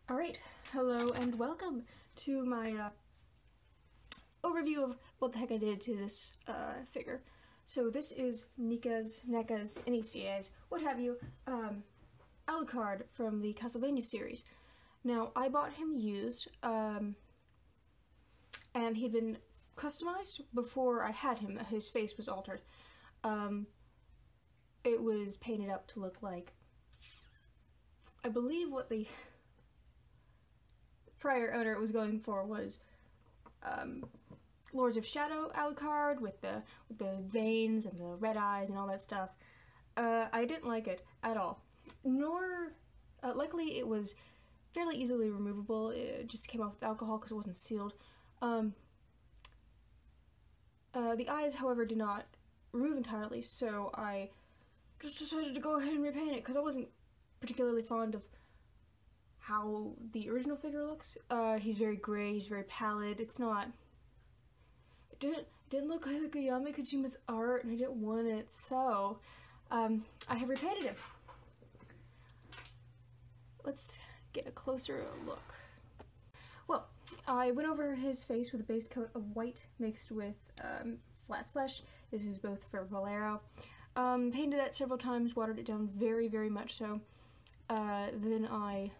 Alright, hello and welcome to my overview of what the heck I did to this figure. So this is NECA's, NECA's, what have you, Alucard from the Castlevania series. Now, I bought him used, and he'd been customized before I had him. His face was altered. It was painted up to look like, I believe what the prior owner was going for was Lords of Shadow Alucard with the veins and the red eyes and all that stuff. I didn't like it at all. Nor, luckily it was fairly easily removable. It just came off with alcohol because it wasn't sealed. The eyes, however, did not remove entirely, so I just decided to go ahead and repaint it because I wasn't particularly fond of how the original figure looks. He's very gray, he's very pallid. It's not... It didn't look like Yami Kojima's art, and I didn't want it, so I have repainted him. Let's get a closer look. Well, I went over his face with a base coat of white mixed with flat flesh. This is both for Valero. Painted that several times, watered it down very, very much so. Then I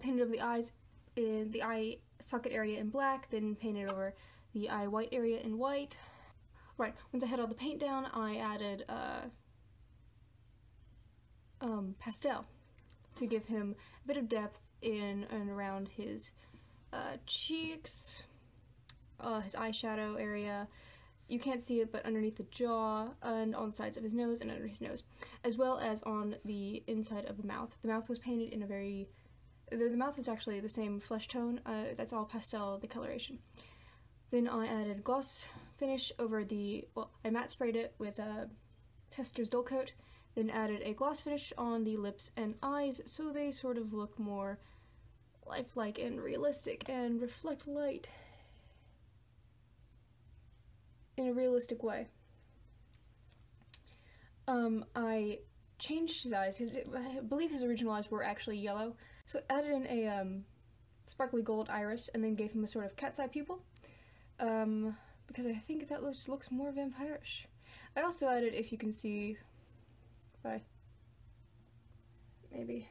painted over the eyes in the eye socket area in black, then painted over the eye white area in white. Right, once I had all the paint down, I added pastel to give him a bit of depth in and around his cheeks, his eyeshadow area. You can't see it, but underneath the jaw and on the sides of his nose and under his nose, as well as on the inside of the mouth. The mouth was painted in a very... The mouth is actually the same flesh tone. That's all pastel, the coloration. Then I added gloss finish over the... Well, I matte sprayed it with a Tester's Dull Coat, then added a gloss finish on the lips and eyes so they sort of look more lifelike and realistic and reflect light in a realistic way. I changed his eyes. I believe his original eyes were actually yellow, so I added in a sparkly gold iris and then gave him a sort of cat's eye pupil, because I think that looks more vampirish. I also added, if you can see, maybe,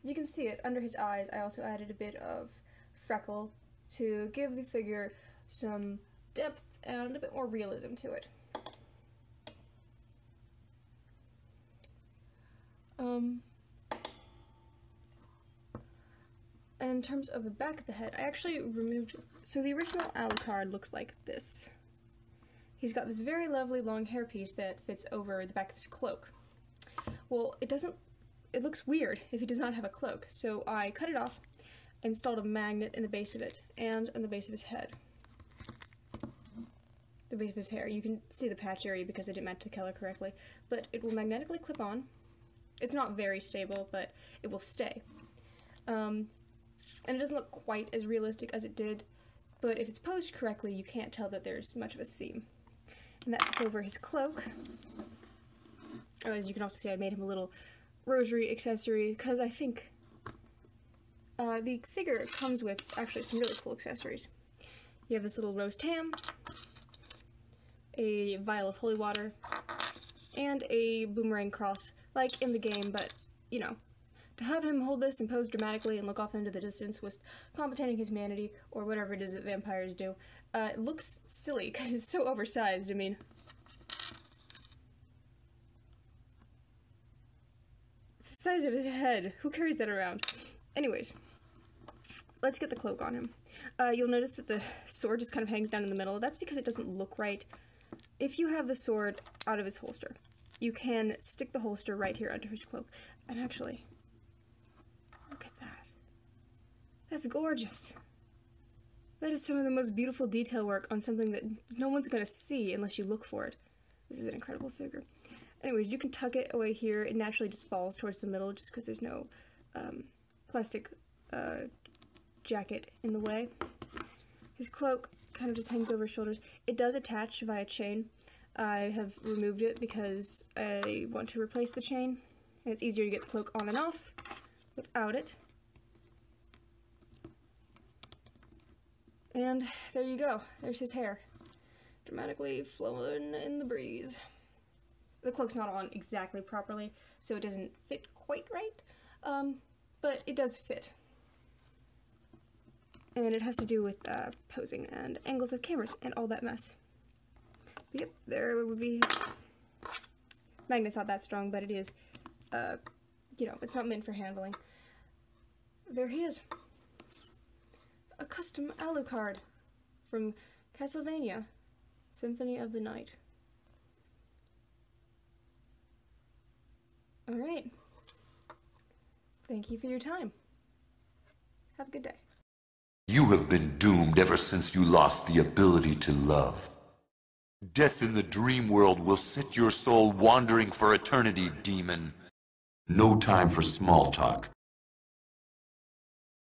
if you can see it, under his eyes, I also added a bit of freckle to give the figure some depth and a bit more realism to it. In terms of the back of the head, I actually removed... So the original Alucard looks like this. He's got this very lovely long hairpiece that fits over the back of his cloak. Well, it looks weird if he does not have a cloak, so I cut it off, installed a magnet in the base of it, and in the base of his head. The base of his hair. You can see the patch area because I didn't match the color correctly, but it will magnetically clip on. It's not very stable, but it will stay. And it doesn't look quite as realistic as it did, but if it's posed correctly, you can't tell that there's much of a seam. And that fits over his cloak. As you can also see, I made him a little rosary accessory, because I think the figure comes with actually some really cool accessories. You have this little rose tam, a vial of holy water, and a boomerang cross, like in the game, but, you know, to have him hold this and pose dramatically and look off into the distance with compensating his manatee, or whatever it is that vampires do, it looks silly, because it's so oversized. I mean, it's the size of his head. Who carries that around? Anyways, let's get the cloak on him. You'll notice that the sword just kind of hangs down in the middle. That's because it doesn't look right. If you have the sword out of its holster, you can stick the holster right here under his cloak. And actually, look at that. That's gorgeous. That is some of the most beautiful detail work on something that no one's going to see unless you look for it. This is an incredible figure. Anyways, you can tuck it away here. It naturally just falls towards the middle just because there's no plastic jacket in the way. His cloak kind of just hangs over his shoulders. It does attach via chain. I have removed it because I want to replace the chain, and it's easier to get the cloak on and off without it. And there you go. There's his hair. Dramatically flowing in the breeze. The cloak's not on exactly properly, so it doesn't fit quite right, but it does fit. And it has to do with posing and angles of cameras and all that mess. But yep, there would be his... Magnet's not that strong, but it is, you know, it's not meant for handling. There he is. A custom Alucard from Castlevania, Symphony of the Night. Alright. Thank you for your time. Have a good day. You have been doomed ever since you lost the ability to love. Death in the dream world will set your soul wandering for eternity, demon. No time for small talk.